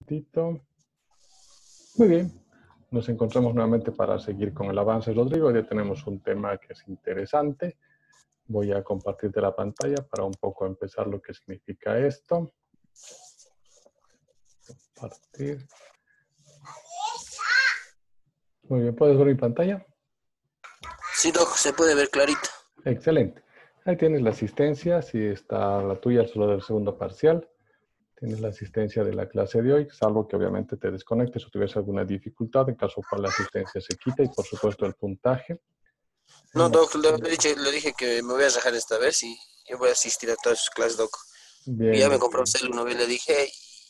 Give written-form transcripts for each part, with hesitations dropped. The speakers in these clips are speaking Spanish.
Tito. Muy bien, nos encontramos nuevamente para seguir con el avance, Rodrigo. Ya tenemos un tema que es interesante. Voy a compartirte la pantalla para un poco empezar lo que significa esto. Compartir. Muy bien, ¿puedes ver mi pantalla? Sí, Doc, se puede ver clarito. Excelente. Ahí tienes la asistencia, si está la tuya, solo del segundo parcial. Tienes la asistencia de la clase de hoy, salvo que obviamente te desconectes o tuvieras alguna dificultad, en caso cual la asistencia se quita y por supuesto el puntaje. No, Doc, le dije que me voy a rajar esta vez y yo voy a asistir a todas sus clases, Doc. Y Bien, ya me muy compré un bien. celular, le dije,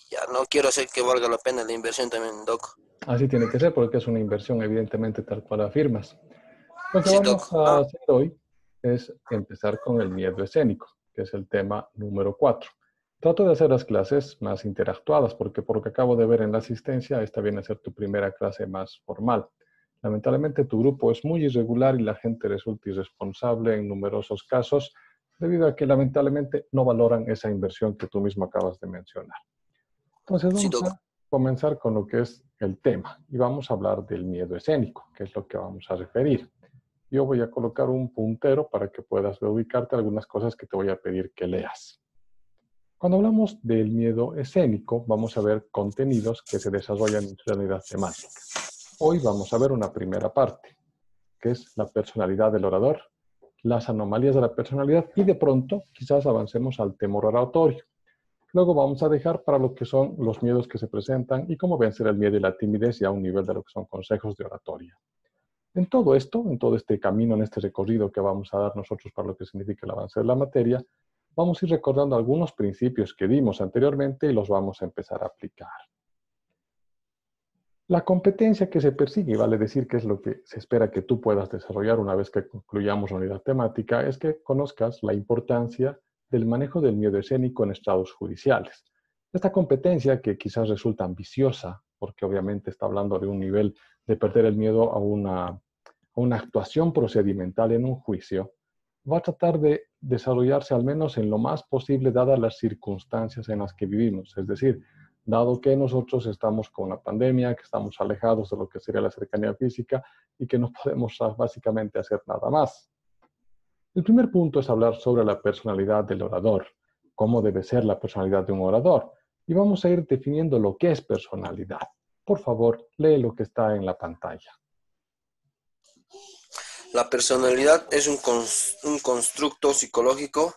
y ya no quiero hacer que valga la pena la inversión también, Doc. Así tiene que ser porque es una inversión, evidentemente, tal cual afirmas. Lo que Sí, vamos Doc. a hacer hoy es empezar con el miedo escénico, que es el tema número 4. Trato de hacer las clases más interactuadas porque por lo que acabo de ver en la asistencia, esta viene a ser tu primera clase más formal. Lamentablemente tu grupo es muy irregular y la gente resulta irresponsable en numerosos casos debido a que lamentablemente no valoran esa inversión que tú mismo acabas de mencionar. Entonces Sí, vamos Doc. a comenzar con lo que es el tema y vamos a hablar del miedo escénico, que es lo que vamos a referir. Yo voy a colocar un puntero para que puedas ubicarte algunas cosas que te voy a pedir que leas. Cuando hablamos del miedo escénico, vamos a ver contenidos que se desarrollan en la unidad temática. Hoy vamos a ver una primera parte, que es la personalidad del orador, las anomalías de la personalidad y de pronto quizás avancemos al temor oratorio. Luego vamos a dejar para lo que son los miedos que se presentan y cómo vencer el miedo y la timidez ya a un nivel de lo que son consejos de oratoria. En todo esto, en todo este camino, en este recorrido que vamos a dar nosotros para lo que significa el avance de la materia, vamos a ir recordando algunos principios que dimos anteriormente y los vamos a empezar a aplicar. La competencia que se persigue, vale decir que es lo que se espera que tú puedas desarrollar una vez que concluyamos la unidad temática, es que conozcas la importancia del manejo del miedo escénico en estados judiciales. Esta competencia, que quizás resulta ambiciosa, porque obviamente está hablando de un nivel de perder el miedo a una actuación procedimental en un juicio, va a tratar de desarrollarse al menos en lo más posible dadas las circunstancias en las que vivimos. Es decir, dado que nosotros estamos con la pandemia, que estamos alejados de lo que sería la cercanía física y que no podemos básicamente hacer nada más. El primer punto es hablar sobre la personalidad del orador, cómo debe ser la personalidad de un orador. Y vamos a ir definiendo lo que es personalidad. Por favor, lee lo que está en la pantalla. La personalidad es un constructo psicológico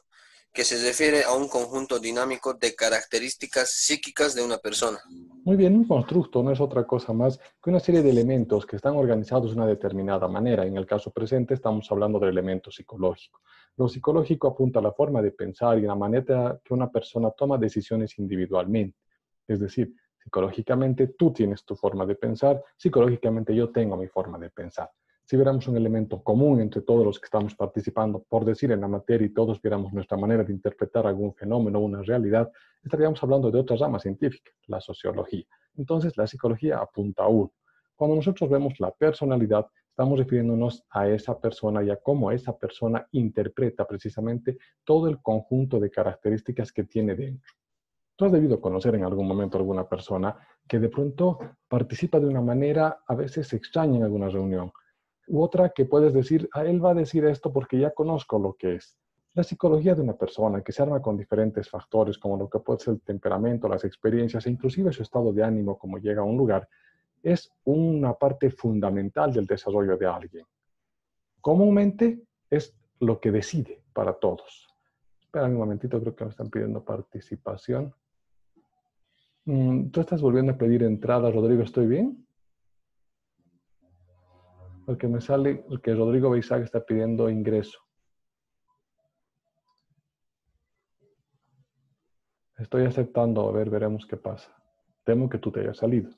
que se refiere a un conjunto dinámico de características psíquicas de una persona. Muy bien, un constructo no es otra cosa más que una serie de elementos que están organizados de una determinada manera. En el caso presente estamos hablando del elemento psicológico. Lo psicológico apunta a la forma de pensar y a la manera que una persona toma decisiones individualmente. Es decir, psicológicamente tú tienes tu forma de pensar, psicológicamente yo tengo mi forma de pensar. Si viéramos un elemento común entre todos los que estamos participando, por decir en la materia, y todos viéramos nuestra manera de interpretar algún fenómeno o una realidad, estaríamos hablando de otra rama científica, la sociología. Entonces, la psicología apunta a uno. Cuando nosotros vemos la personalidad, estamos refiriéndonos a esa persona y a cómo esa persona interpreta precisamente todo el conjunto de características que tiene dentro. Tú has debido conocer en algún momento a alguna persona que de pronto participa de una manera a veces extraña en alguna reunión, u otra que puedes decir, a él va a decir esto porque ya conozco lo que es. La psicología de una persona que se arma con diferentes factores como lo que puede ser el temperamento, las experiencias e inclusive su estado de ánimo como llega a un lugar, es una parte fundamental del desarrollo de alguien. Comúnmente es lo que decide para todos. Espera un momentito, creo que me están pidiendo participación. ¿Tú estás volviendo a pedir entrada, Rodrigo? ¿Estoy bien? Porque me sale que Rodrigo Beisag está pidiendo ingreso. Estoy aceptando, a ver, veremos qué pasa. Temo que tú te hayas salido.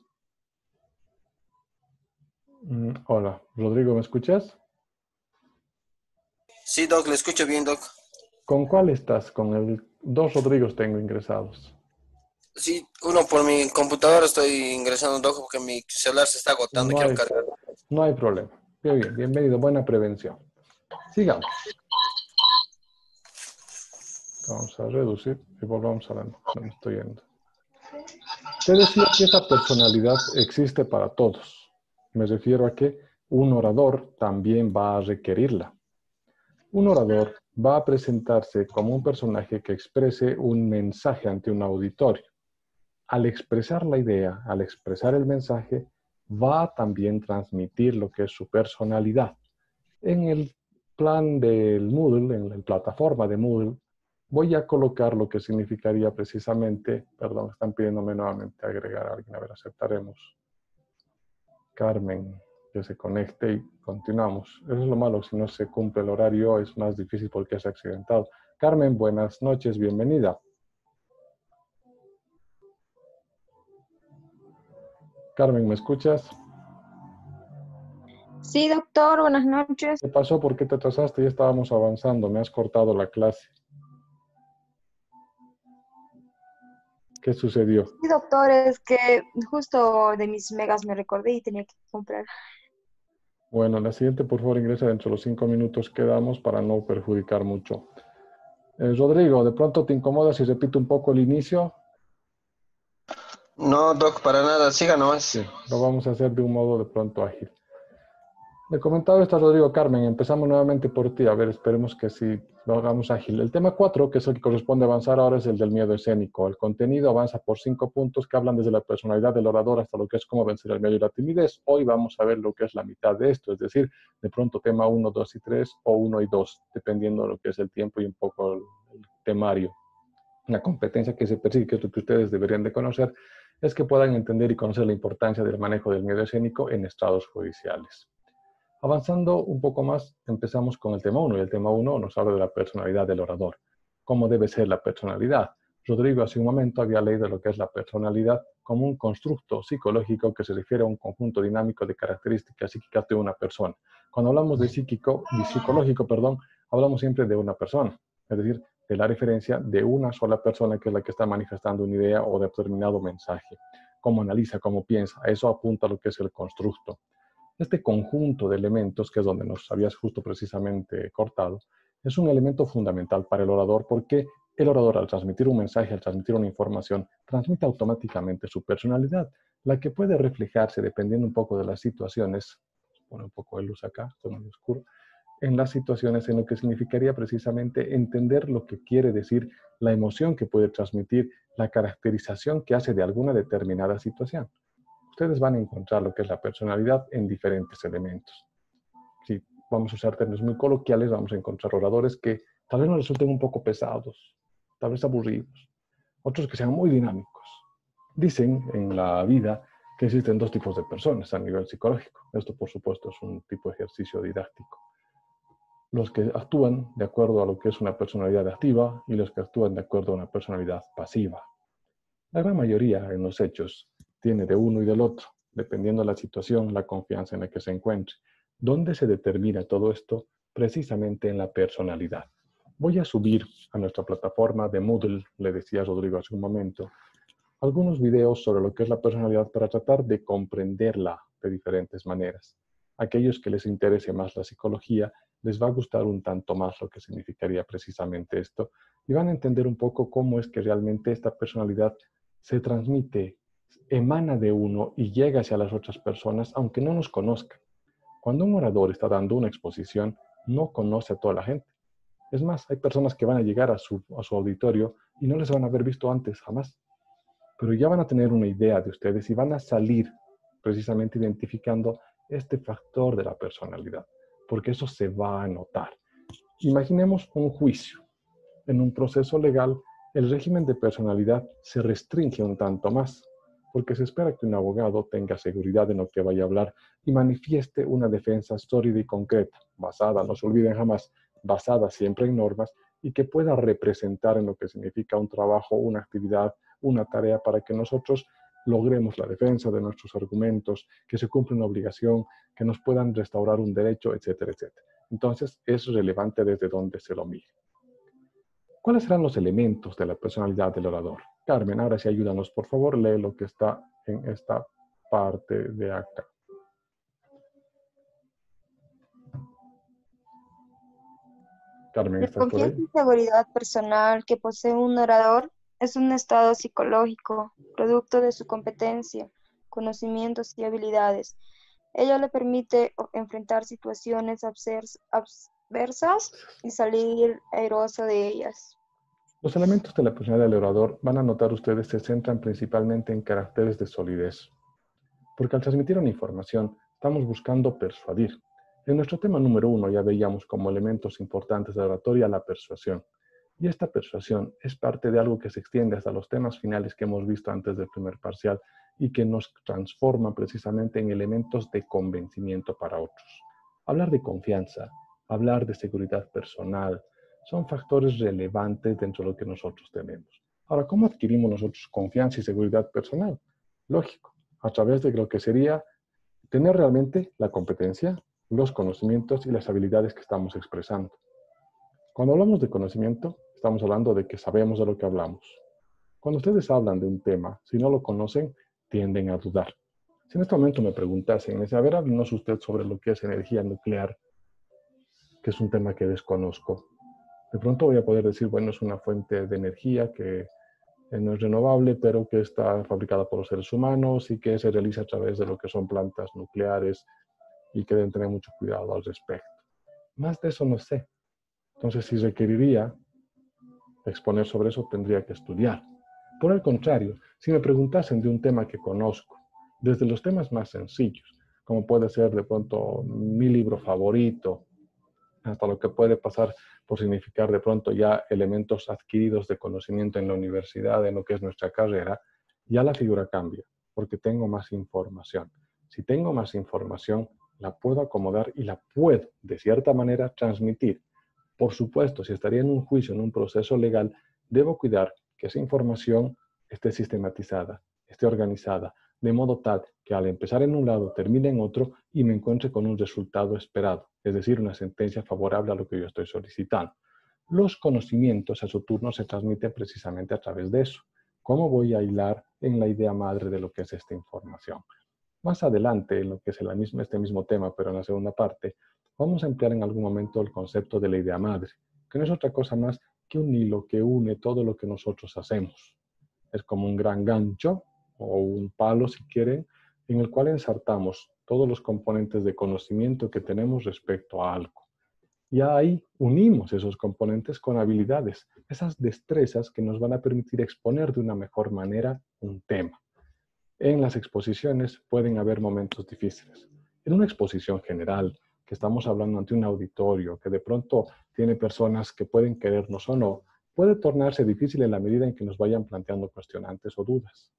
Hola, Rodrigo, ¿me escuchas? Sí, Doc, le escucho bien, Doc. ¿Con cuál estás? Con el... Dos Rodrigos tengo ingresados. Sí, uno por mi computadora estoy ingresando, Doc, porque mi celular se está agotando, No quiero hay, cargar. no hay problema. Bien, bienvenido, buena prevención. Sigamos. Vamos a reducir y volvamos a la... No me estoy yendo. Te decía que esa personalidad existe para todos. Me refiero a que un orador también va a requerirla. Un orador va a presentarse como un personaje que exprese un mensaje ante un auditorio. Al expresar la idea, al expresar el mensaje, va a también transmitir lo que es su personalidad. En el plan del Moodle, en la plataforma de Moodle, voy a colocar lo que significaría precisamente, perdón, están pidiéndome nuevamente agregar a alguien, a ver, aceptaremos. Carmen, que se conecte y continuamos. Eso es lo malo, si no se cumple el horario es más difícil porque es accidentado. Carmen, buenas noches, bienvenida. Carmen, ¿me escuchas? Sí, doctor, buenas noches. ¿Qué pasó? ¿Por qué te atrasaste? Ya estábamos avanzando, me has cortado la clase. ¿Qué sucedió? Sí, doctor, es que justo de mis megas me recordé y tenía que comprar. Bueno, la siguiente, por favor, ingresa dentro de los 5 minutos que damos para no perjudicar mucho. Rodrigo, ¿de pronto te incomoda si repito un poco el inicio? No, Doc, para nada, siga nomás. Bien, lo vamos a hacer de un modo de pronto ágil. Le comentaba esto a Rodrigo. Carmen, empezamos nuevamente por ti. A ver, esperemos que sí lo hagamos ágil. El tema 4, que es el que corresponde avanzar ahora, es el del miedo escénico. El contenido avanza por 5 puntos que hablan desde la personalidad del orador hasta lo que es cómo vencer el miedo y la timidez. Hoy vamos a ver lo que es la mitad de esto, es decir, de pronto tema 1, 2 y 3 o 1 y 2, dependiendo de lo que es el tiempo y un poco el temario. La competencia que se persigue, que es lo que ustedes deberían de conocer, es que puedan entender y conocer la importancia del manejo del miedo escénico en estrados judiciales. Avanzando un poco más, empezamos con el tema 1, y el tema 1 nos habla de la personalidad del orador. ¿Cómo debe ser la personalidad? Rodrigo hace un momento había leído lo que es la personalidad como un constructo psicológico que se refiere a un conjunto dinámico de características psíquicas de una persona. Cuando hablamos de psicológico, hablamos siempre de una persona, es decir, de la referencia de una sola persona que es la que está manifestando una idea o determinado mensaje. Cómo analiza, cómo piensa, a eso apunta lo que es el constructo. Este conjunto de elementos, que es donde nos habías justo precisamente cortado, es un elemento fundamental para el orador porque el orador al transmitir un mensaje, al transmitir una información, transmite automáticamente su personalidad, la que puede reflejarse dependiendo un poco de las situaciones, pone un poco de luz acá, está muy oscuro, en las situaciones en lo que significaría precisamente entender lo que quiere decir, la emoción que puede transmitir, la caracterización que hace de alguna determinada situación. Ustedes van a encontrar lo que es la personalidad en diferentes elementos. Si vamos a usar términos muy coloquiales, vamos a encontrar oradores que tal vez nos resulten un poco pesados, tal vez aburridos, otros que sean muy dinámicos. Dicen en la vida que existen dos tipos de personas a nivel psicológico. Esto, por supuesto, es un tipo de ejercicio didáctico. Los que actúan de acuerdo a lo que es una personalidad activa y los que actúan de acuerdo a una personalidad pasiva. La gran mayoría en los hechos tiene de uno y del otro, dependiendo de la situación, la confianza en la que se encuentre. ¿Dónde se determina todo esto? Precisamente en la personalidad. Voy a subir a nuestra plataforma de Moodle, le decía Rodrigo hace un momento, algunos videos sobre lo que es la personalidad para tratar de comprenderla de diferentes maneras. Aquellos que les interese más la psicología, les va a gustar un tanto más lo que significaría precisamente esto y van a entender un poco cómo es que realmente esta personalidad se transmite, emana de uno y llega hacia las otras personas, aunque no nos conozcan. Cuando un orador está dando una exposición, no conoce a toda la gente. Es más, hay personas que van a llegar a su auditorio y no les van a haber visto antes, jamás. Pero ya van a tener una idea de ustedes y van a salir precisamente identificando este factor de la personalidad, porque eso se va a notar. Imaginemos un juicio. En un proceso legal, el régimen de personalidad se restringe un tanto más, porque se espera que un abogado tenga seguridad en lo que vaya a hablar y manifieste una defensa sólida y concreta, basada, no se olviden jamás, basada siempre en normas y que pueda representar en lo que significa un trabajo, una actividad, una tarea para que nosotros logremos la defensa de nuestros argumentos, que se cumpla una obligación, que nos puedan restaurar un derecho, etcétera, etcétera. Entonces, es relevante desde donde se lo mire. ¿Cuáles serán los elementos de la personalidad del orador? Carmen, ahora sí ayúdanos, por favor, lee lo que está en esta parte de acá. Carmen, La ¿estás por confianza ahí? y seguridad personal que posee un orador Es un estado psicológico, producto de su competencia, conocimientos y habilidades. Ello le permite enfrentar situaciones adversas y salir airoso de ellas. Los elementos de la personalidad del orador, van a notar ustedes, se centran principalmente en caracteres de solidez. Porque al transmitir una información, estamos buscando persuadir. En nuestro tema número 1 ya veíamos como elementos importantes de la oratoria la persuasión. Y esta persuasión es parte de algo que se extiende hasta los temas finales que hemos visto antes del primer parcial y que nos transforma precisamente en elementos de convencimiento para otros. Hablar de confianza, hablar de seguridad personal, son factores relevantes dentro de lo que nosotros tenemos. Ahora, ¿cómo adquirimos nosotros confianza y seguridad personal? Lógico, a través de lo que sería tener realmente la competencia, los conocimientos y las habilidades que estamos expresando. Cuando hablamos de conocimiento, estamos hablando de que sabemos de lo que hablamos. Cuando ustedes hablan de un tema, si no lo conocen, tienden a dudar. Si en este momento me preguntasen, me dice, a ver, háblenos usted sobre lo que es energía nuclear, que es un tema que desconozco. De pronto voy a poder decir, bueno, es una fuente de energía que no es renovable, pero que está fabricada por los seres humanos y que se realiza a través de lo que son plantas nucleares y que deben tener mucho cuidado al respecto. Más de eso no sé. Entonces, si requeriría exponer sobre eso, tendría que estudiar. Por el contrario, si me preguntasen de un tema que conozco, desde los temas más sencillos, como puede ser de pronto mi libro favorito, hasta lo que puede pasar por significar de pronto ya elementos adquiridos de conocimiento en la universidad, en lo que es nuestra carrera, ya la figura cambia, porque tengo más información. Si tengo más información, la puedo acomodar y la puedo, de cierta manera, transmitir. Por supuesto, si estaría en un juicio, en un proceso legal, debo cuidar que esa información esté sistematizada, esté organizada, de modo tal que al empezar en un lado termine en otro y me encuentre con un resultado esperado, es decir, una sentencia favorable a lo que yo estoy solicitando. Los conocimientos a su turno se transmiten precisamente a través de eso. ¿Cómo voy a hilar en la idea madre de lo que es esta información? Más adelante, en lo que es este mismo tema, pero en la segunda parte, vamos a emplear en algún momento el concepto de la idea madre, que no es otra cosa más que un hilo que une todo lo que nosotros hacemos. Es como un gran gancho o un palo, si quieren, en el cual ensartamos todos los componentes de conocimiento que tenemos respecto a algo. Y ahí unimos esos componentes con habilidades, esas destrezas que nos van a permitir exponer de una mejor manera un tema. En las exposiciones pueden haber momentos difíciles. En una exposición general, que estamos hablando ante un auditorio, que de pronto tiene personas que pueden querernos o no, puede tornarse difícil en la medida en que nos vayan planteando cuestionantes o dudas.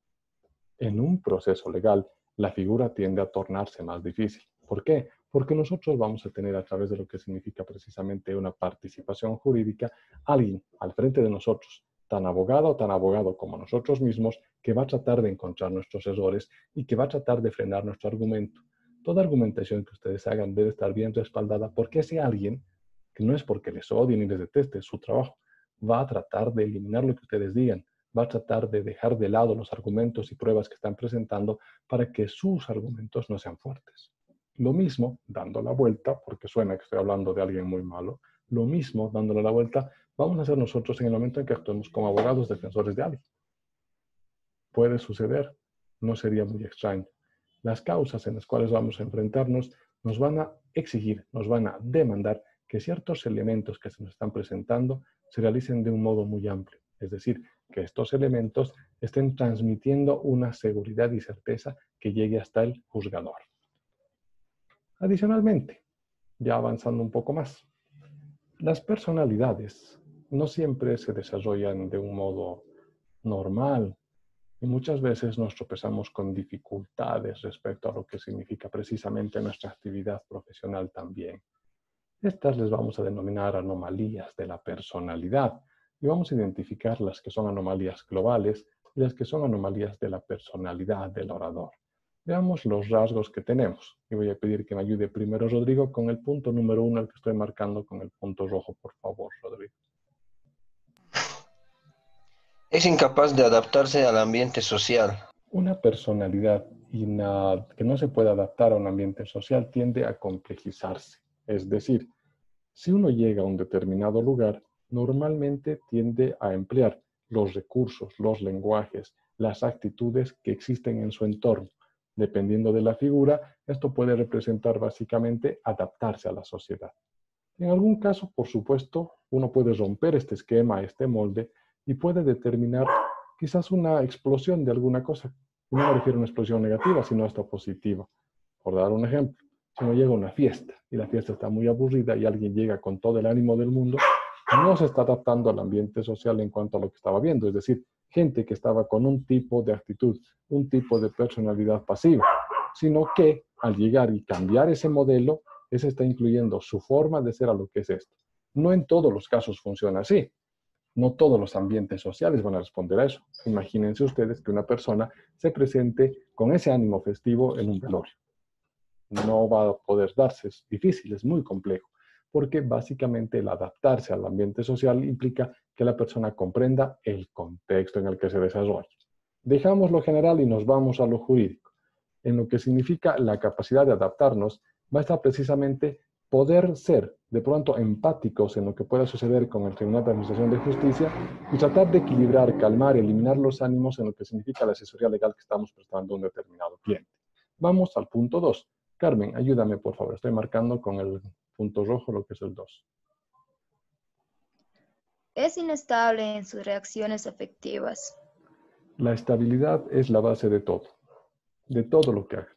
En un proceso legal, la figura tiende a tornarse más difícil. ¿Por qué? Porque nosotros vamos a tener a través de lo que significa precisamente una participación jurídica, alguien al frente de nosotros, tan abogado como nosotros mismos, que va a tratar de encontrar nuestros errores y que va a tratar de frenar nuestro argumento. Toda argumentación que ustedes hagan debe estar bien respaldada porque ese alguien, que no es porque les odie ni les deteste, es su trabajo, va a tratar de eliminar lo que ustedes digan, va a tratar de dejar de lado los argumentos y pruebas que están presentando para que sus argumentos no sean fuertes. Lo mismo, dando la vuelta, porque suena que estoy hablando de alguien muy malo, lo mismo, dándole la vuelta, vamos a hacer nosotros en el momento en que actuemos como abogados defensores de alguien. Puede suceder, no sería muy extraño. Las causas en las cuales vamos a enfrentarnos nos van a exigir, nos van a demandar que ciertos elementos que se nos están presentando se realicen de un modo muy amplio. Es decir, que estos elementos estén transmitiendo una seguridad y certeza que llegue hasta el juzgador. Adicionalmente, ya avanzando un poco más, las personalidades no siempre se desarrollan de un modo normal y muchas veces nos tropezamos con dificultades respecto a lo que significa precisamente nuestra actividad profesional también. Estas les vamos a denominar anomalías de la personalidad y vamos a identificar las que son anomalías globales y las que son anomalías de la personalidad del orador. Veamos los rasgos que tenemos y voy a pedir que me ayude primero Rodrigo con el punto número 1, el que estoy marcando con el punto rojo, por favor, Rodrigo. Es incapaz de adaptarse al ambiente social. Una personalidad que no se puede adaptar a un ambiente social tiende a complejizarse. Es decir, si uno llega a un determinado lugar, normalmente tiende a emplear los recursos, los lenguajes, las actitudes que existen en su entorno. Dependiendo de la figura, esto puede representar básicamente adaptarse a la sociedad. En algún caso, por supuesto, uno puede romper este esquema, este molde, y puede determinar quizás una explosión de alguna cosa. Y no me refiero a una explosión negativa, sino hasta positiva. Por dar un ejemplo, si uno llega a una fiesta y la fiesta está muy aburrida y alguien llega con todo el ánimo del mundo, no se está adaptando al ambiente social en cuanto a lo que estaba viendo. Es decir, gente que estaba con un tipo de actitud, un tipo de personalidad pasiva, sino que al llegar y cambiar ese modelo, ese está incluyendo su forma de ser a lo que es esto. No en todos los casos funciona así. No todos los ambientes sociales van a responder a eso. Imagínense ustedes que una persona se presente con ese ánimo festivo en un velorio. No va a poder darse, es difícil, es muy complejo, porque básicamente el adaptarse al ambiente social implica que la persona comprenda el contexto en el que se desarrolla. Dejamos lo general y nos vamos a lo jurídico. En lo que significa la capacidad de adaptarnos, va a estar precisamente poder ser de pronto empáticos en lo que pueda suceder con el Tribunal de Administración de Justicia y tratar de equilibrar, calmar, eliminar los ánimos en lo que significa la asesoría legal que estamos prestando a un determinado cliente. Vamos al punto 2. Carmen, ayúdame por favor. Estoy marcando con el punto rojo lo que es el 2. Es inestable en sus reacciones afectivas. La estabilidad es la base de todo lo que haga.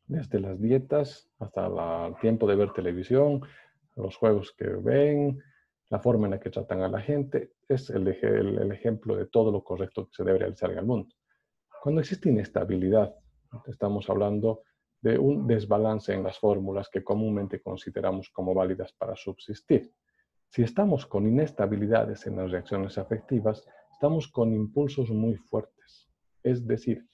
Desde las dietas hasta el tiempo de ver televisión, los juegos que ven, la forma en la que tratan a la gente, es el ejemplo de todo lo correcto que se debe realizar en el mundo. Cuando existe inestabilidad, estamos hablando de un desbalance en las fórmulas que comúnmente consideramos como válidas para subsistir. Si estamos con inestabilidades en las reacciones afectivas, estamos con impulsos muy fuertes. Es decir,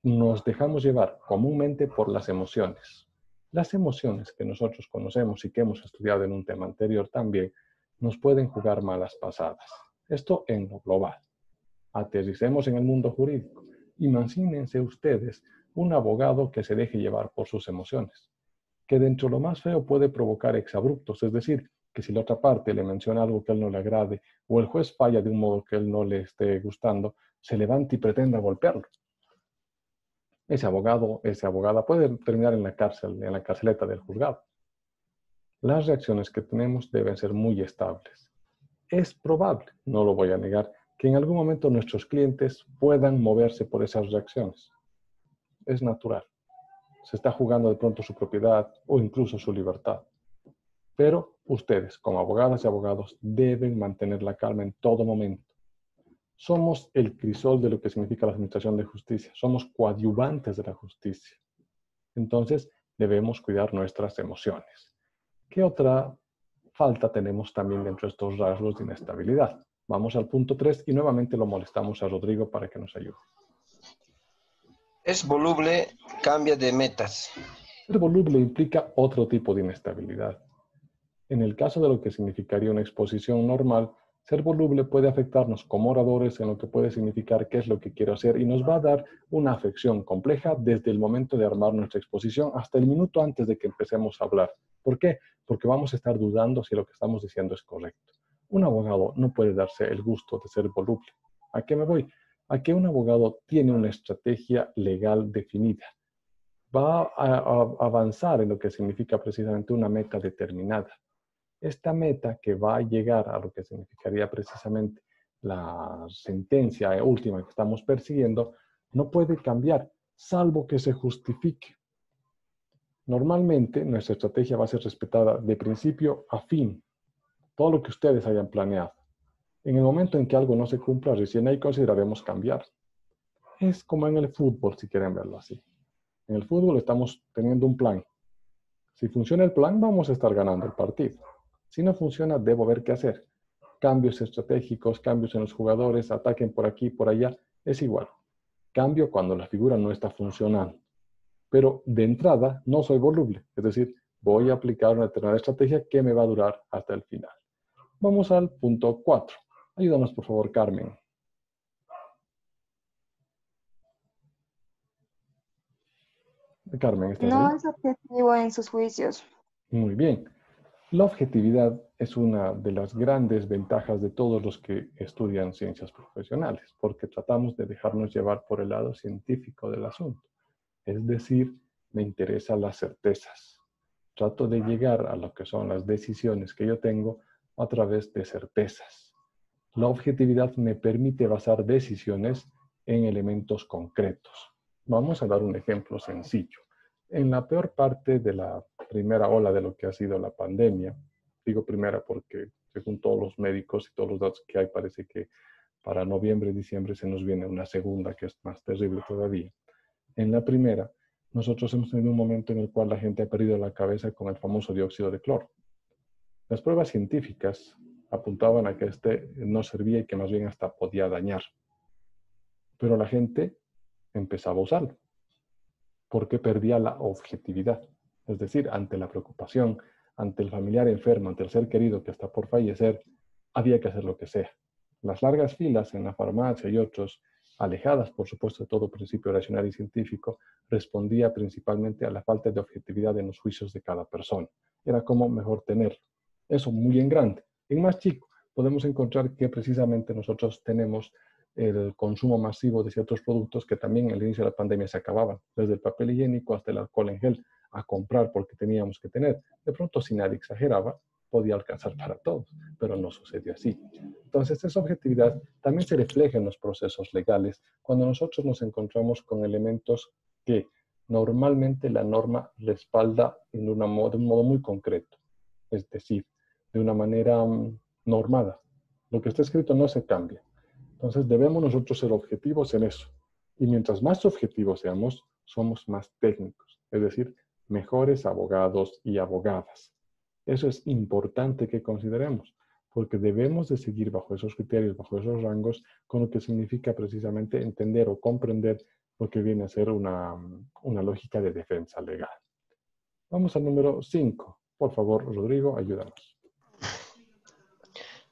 nos dejamos llevar comúnmente por las emociones. Las emociones que nosotros conocemos y que hemos estudiado en un tema anterior también nos pueden jugar malas pasadas. Esto en lo global. Aterricemos en el mundo jurídico. Imagínense ustedes un abogado que se deje llevar por sus emociones, que dentro de lo más feo puede provocar exabruptos, es decir, que si la otra parte le menciona algo que a él no le agrade o el juez falla de un modo que a él no le esté gustando, se levante y pretenda golpearlo. Ese abogado, esa abogada puede terminar en la cárcel, en la carceleta del juzgado. Las reacciones que tenemos deben ser muy estables. Es probable, no lo voy a negar, que en algún momento nuestros clientes puedan moverse por esas reacciones. Es natural. Se está jugando de pronto su propiedad o incluso su libertad. Pero ustedes, como abogadas y abogados, deben mantener la calma en todo momento. Somos el crisol de lo que significa la administración de justicia. Somos coadyuvantes de la justicia. Entonces, debemos cuidar nuestras emociones. ¿Qué otra falta tenemos también dentro de estos rasgos de inestabilidad? Vamos al punto 3 y nuevamente lo molestamos a Rodrigo para que nos ayude. Es voluble, cambia de metas. Ser voluble implica otro tipo de inestabilidad. En el caso de lo que significaría una exposición normal, ser voluble puede afectarnos como oradores en lo que puede significar qué es lo que quiero hacer y nos va a dar una afección compleja desde el momento de armar nuestra exposición hasta el minuto antes de que empecemos a hablar. ¿Por qué? Porque vamos a estar dudando si lo que estamos diciendo es correcto. Un abogado no puede darse el gusto de ser voluble. ¿A qué me voy? A que un abogado tiene una estrategia legal definida. Va a avanzar en lo que significa precisamente una meta determinada. Esta meta que va a llegar a lo que significaría precisamente la sentencia última que estamos persiguiendo, no puede cambiar, salvo que se justifique. Normalmente, nuestra estrategia va a ser respetada de principio a fin, todo lo que ustedes hayan planeado. En el momento en que algo no se cumpla, recién ahí consideraremos cambiar. Es como en el fútbol, si quieren verlo así. En el fútbol estamos teniendo un plan. Si funciona el plan, vamos a estar ganando el partido. Si no funciona, debo ver qué hacer. Cambios estratégicos, cambios en los jugadores, ataquen por aquí, por allá, es igual. Cambio cuando la figura no está funcionando. Pero de entrada no soy voluble, es decir, voy a aplicar una determinada estrategia que me va a durar hasta el final. Vamos al punto 4. Ayúdanos, por favor, Carmen. Carmen, ¿estás ahí? No es objetivo en sus juicios. Muy bien. La objetividad es una de las grandes ventajas de todos los que estudian ciencias profesionales, porque tratamos de dejarnos llevar por el lado científico del asunto. Es decir, me interesan las certezas. Trato de llegar a lo que son las decisiones que yo tengo a través de certezas. La objetividad me permite basar decisiones en elementos concretos. Vamos a dar un ejemplo sencillo. En la peor parte de la primera ola de lo que ha sido la pandemia, digo primera porque según todos los médicos y todos los datos que hay, parece que para noviembre y diciembre se nos viene una segunda que es más terrible todavía. En la primera, nosotros hemos tenido un momento en el cual la gente ha perdido la cabeza con el famoso dióxido de cloro. Las pruebas científicas apuntaban a que este no servía y que más bien hasta podía dañar. Pero la gente empezaba a usarlo porque perdía la objetividad. Es decir, ante la preocupación, ante el familiar enfermo, ante el ser querido que está por fallecer, había que hacer lo que sea. Las largas filas en la farmacia y otros, alejadas por supuesto de todo principio racional y científico, respondía principalmente a la falta de objetividad en los juicios de cada persona. Era como mejor tenerlo. Eso muy en grande. En más chico, podemos encontrar que precisamente nosotros tenemos el consumo masivo de ciertos productos que también al inicio de la pandemia se acababan, desde el papel higiénico hasta el alcohol en gel, a comprar porque teníamos que tener. De pronto, si nadie exageraba, podía alcanzar para todos, pero no sucedió así. Entonces, esa objetividad también se refleja en los procesos legales cuando nosotros nos encontramos con elementos que normalmente la norma respalda de un modo muy concreto, es decir, de una manera normada. Lo que está escrito no se cambia. Entonces debemos nosotros ser objetivos en eso. Y mientras más objetivos seamos, somos más técnicos, es decir, mejores abogados y abogadas. Eso es importante que consideremos, porque debemos de seguir bajo esos criterios, bajo esos rangos, con lo que significa precisamente entender o comprender lo que viene a ser una lógica de defensa legal. Vamos al número 5. Por favor, Rodrigo, ayúdanos.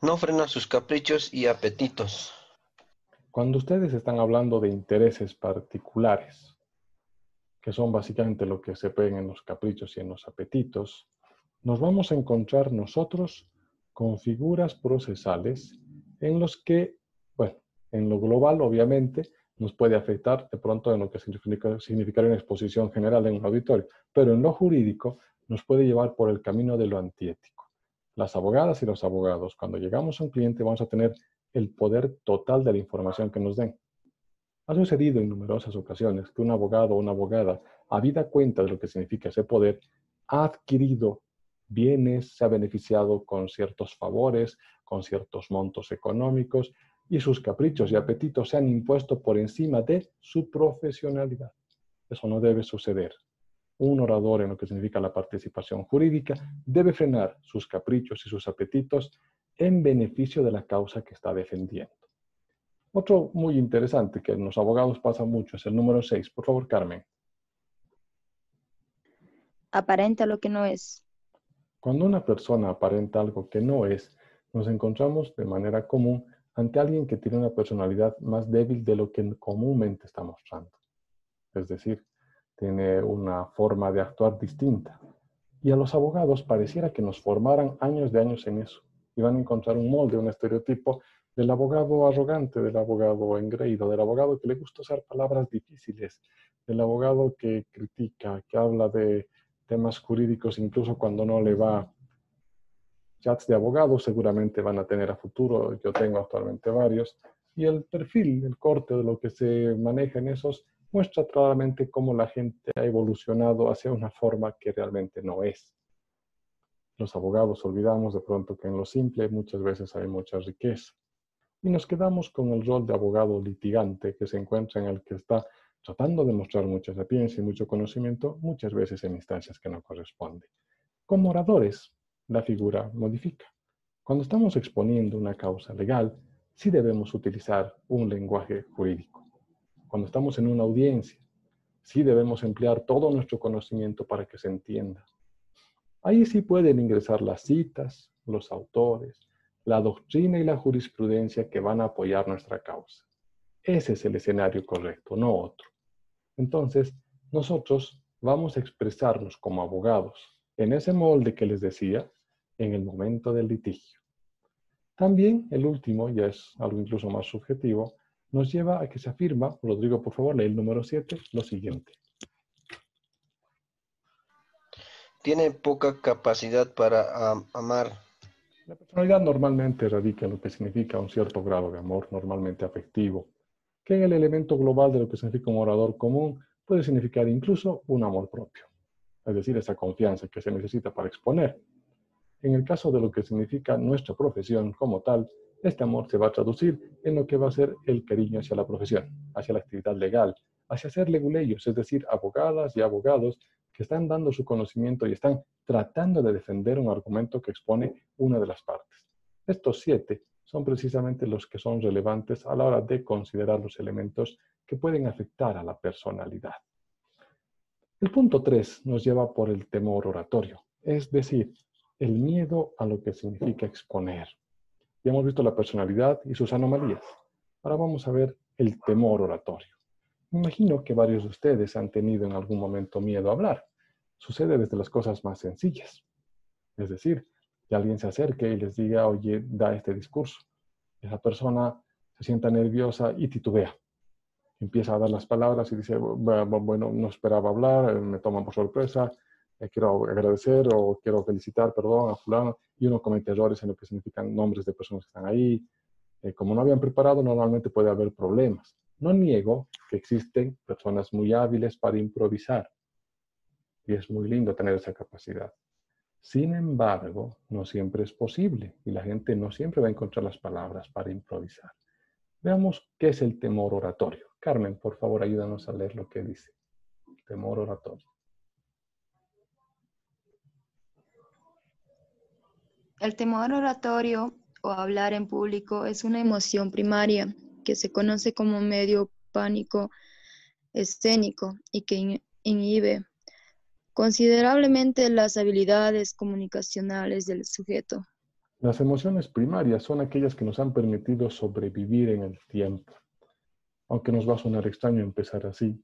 No frena sus caprichos y apetitos. Cuando ustedes están hablando de intereses particulares, que son básicamente lo que se ven en los caprichos y en los apetitos, nos vamos a encontrar nosotros con figuras procesales en los que, bueno, en lo global obviamente nos puede afectar de pronto en lo que significaría una exposición general en un auditorio, pero en lo jurídico nos puede llevar por el camino de lo antiético. Las abogadas y los abogados, cuando llegamos a un cliente, vamos a tener el poder total de la información que nos den. Ha sucedido en numerosas ocasiones que un abogado o una abogada, habida cuenta de lo que significa ese poder, ha adquirido bienes, se ha beneficiado con ciertos favores, con ciertos montos económicos, y sus caprichos y apetitos se han impuesto por encima de su profesionalidad. Eso no debe suceder. Un orador en lo que significa la participación jurídica debe frenar sus caprichos y sus apetitos en beneficio de la causa que está defendiendo. Otro muy interesante que en los abogados pasa mucho es el número 6. Por favor, Carmen. Aparenta lo que no es. Cuando una persona aparenta algo que no es, nos encontramos de manera común ante alguien que tiene una personalidad más débil de lo que comúnmente está mostrando. Es decir, tiene una forma de actuar distinta. Y a los abogados pareciera que nos formaran años de años en eso. Y van a encontrar un molde, un estereotipo del abogado arrogante, del abogado engreído, del abogado que le gusta usar palabras difíciles, del abogado que critica, que habla de temas jurídicos incluso cuando no le va. Chats de abogados seguramente van a tener a futuro, yo tengo actualmente varios, y el perfil, el corte de lo que se maneja en esos muestra claramente cómo la gente ha evolucionado hacia una forma que realmente no es. Los abogados olvidamos de pronto que en lo simple muchas veces hay mucha riqueza. Y nos quedamos con el rol de abogado litigante que se encuentra en el que está tratando de mostrar mucha sapiencia y mucho conocimiento, muchas veces en instancias que no corresponden. Como oradores, la figura modifica. Cuando estamos exponiendo una causa legal, sí debemos utilizar un lenguaje jurídico. Cuando estamos en una audiencia, sí debemos emplear todo nuestro conocimiento para que se entienda. Ahí sí pueden ingresar las citas, los autores, la doctrina y la jurisprudencia que van a apoyar nuestra causa. Ese es el escenario correcto, no otro. Entonces, nosotros vamos a expresarnos como abogados en ese molde que les decía, en el momento del litigio. También el último, ya es algo incluso más subjetivo, nos lleva a que se afirma, Rodrigo, por favor, lee el número 7, lo siguiente. Tiene poca capacidad para amar. La personalidad normalmente radica en lo que significa un cierto grado de amor, normalmente afectivo, que en el elemento global de lo que significa un orador común puede significar incluso un amor propio, es decir, esa confianza que se necesita para exponer. En el caso de lo que significa nuestra profesión como tal, este amor se va a traducir en lo que va a ser el cariño hacia la profesión, hacia la actividad legal, hacia ser leguleyos, es decir, abogadas y abogados que están dando su conocimiento y están tratando de defender un argumento que expone una de las partes. Estos 7 son precisamente los que son relevantes a la hora de considerar los elementos que pueden afectar a la personalidad. El punto 3 nos lleva por el temor oratorio, es decir, el miedo a lo que significa exponer. Ya hemos visto la personalidad y sus anomalías. Ahora vamos a ver el temor oratorio. Me imagino que varios de ustedes han tenido en algún momento miedo a hablar. Sucede desde las cosas más sencillas. Es decir, que alguien se acerque y les diga, oye, da este discurso. Esa persona se sienta nerviosa y titubea. Empieza a dar las palabras y dice, bueno, no esperaba hablar, me toman por sorpresa, quiero agradecer o quiero felicitar, perdón, a fulano, y uno comete errores en lo que significan nombres de personas que están ahí. Como no habían preparado, normalmente puede haber problemas. No niego que existen personas muy hábiles para improvisar, y es muy lindo tener esa capacidad. Sin embargo, no siempre es posible, y la gente no siempre va a encontrar las palabras para improvisar. Veamos qué es el temor oratorio. Carmen, por favor, ayúdanos a leer lo que dice. Temor oratorio. El temor oratorio o hablar en público es una emoción primaria que se conoce como medio pánico escénico y que inhibe considerablemente las habilidades comunicacionales del sujeto. Las emociones primarias son aquellas que nos han permitido sobrevivir en el tiempo. Aunque nos va a sonar extraño empezar así,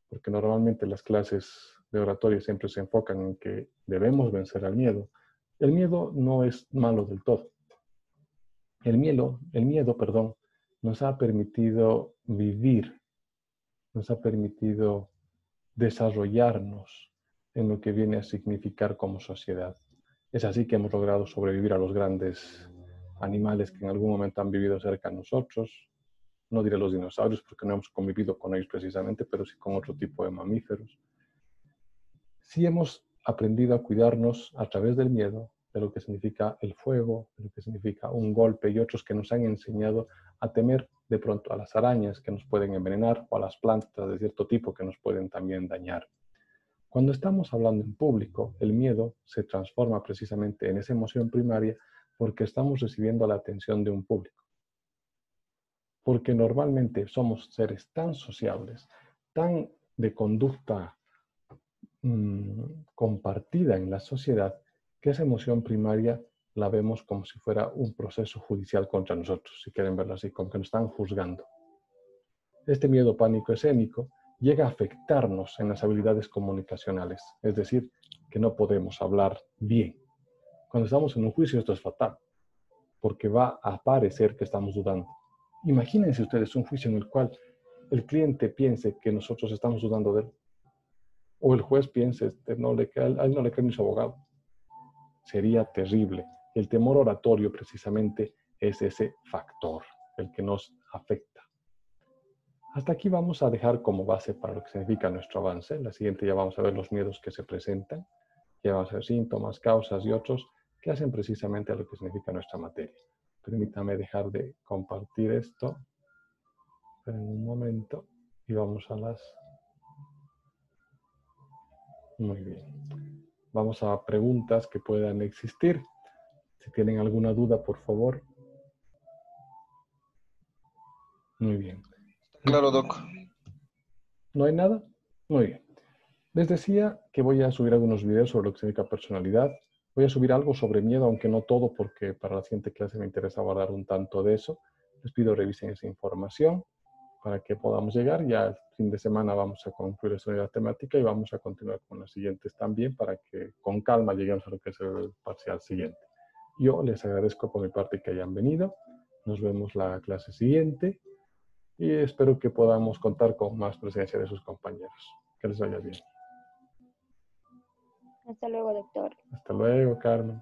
porque normalmente las clases de oratoria siempre se enfocan en que debemos vencer al miedo. El miedo no es malo del todo. El miedo, nos ha permitido vivir, nos ha permitido desarrollarnos en lo que viene a significar como sociedad. Es así que hemos logrado sobrevivir a los grandes animales que en algún momento han vivido cerca de nosotros. No diré los dinosaurios porque no hemos convivido con ellos precisamente, pero sí con otro tipo de mamíferos. Sí hemos aprendido a cuidarnos a través del miedo, de lo que significa el fuego, de lo que significa un golpe y otros que nos han enseñado a temer de pronto a las arañas que nos pueden envenenar o a las plantas de cierto tipo que nos pueden también dañar. Cuando estamos hablando en público, el miedo se transforma precisamente en esa emoción primaria porque estamos recibiendo la atención de un público. Porque normalmente somos seres tan sociables, tan de conducta compartida en la sociedad, que esa emoción primaria la vemos como si fuera un proceso judicial contra nosotros, si quieren verlo así, como que nos están juzgando. Este miedo pánico escénico llega a afectarnos en las habilidades comunicacionales, es decir, que no podemos hablar bien. Cuando estamos en un juicio esto es fatal, porque va a parecer que estamos dudando. Imagínense ustedes un juicio en el cual el cliente piense que nosotros estamos dudando de él, o el juez piense, a él no le cree ni su abogado. Sería terrible. El temor oratorio precisamente es ese factor, el que nos afecta. Hasta aquí vamos a dejar como base para lo que significa nuestro avance. En la siguiente ya vamos a ver los miedos que se presentan, ya vamos a ver síntomas, causas y otros que hacen precisamente a lo que significa nuestra materia. Permítame dejar de compartir esto en un momento y vamos a las... Muy bien. Vamos a preguntas que puedan existir. Si tienen alguna duda, por favor. Muy bien. Claro, Doc. ¿No hay nada? Muy bien. Les decía que voy a subir algunos videos sobre lo que significa personalidad. Voy a subir algo sobre miedo, aunque no todo, porque para la siguiente clase me interesa hablar un tanto de eso. Les pido revisen esa información para que podamos llegar. Ya el fin de semana vamos a concluir esta unidad temática y vamos a continuar con las siguientes también para que con calma lleguemos a lo que es el parcial siguiente. Yo les agradezco por mi parte que hayan venido. Nos vemos la clase siguiente y espero que podamos contar con más presencia de sus compañeros. Que les vaya bien. Hasta luego, doctor. Hasta luego, Carmen.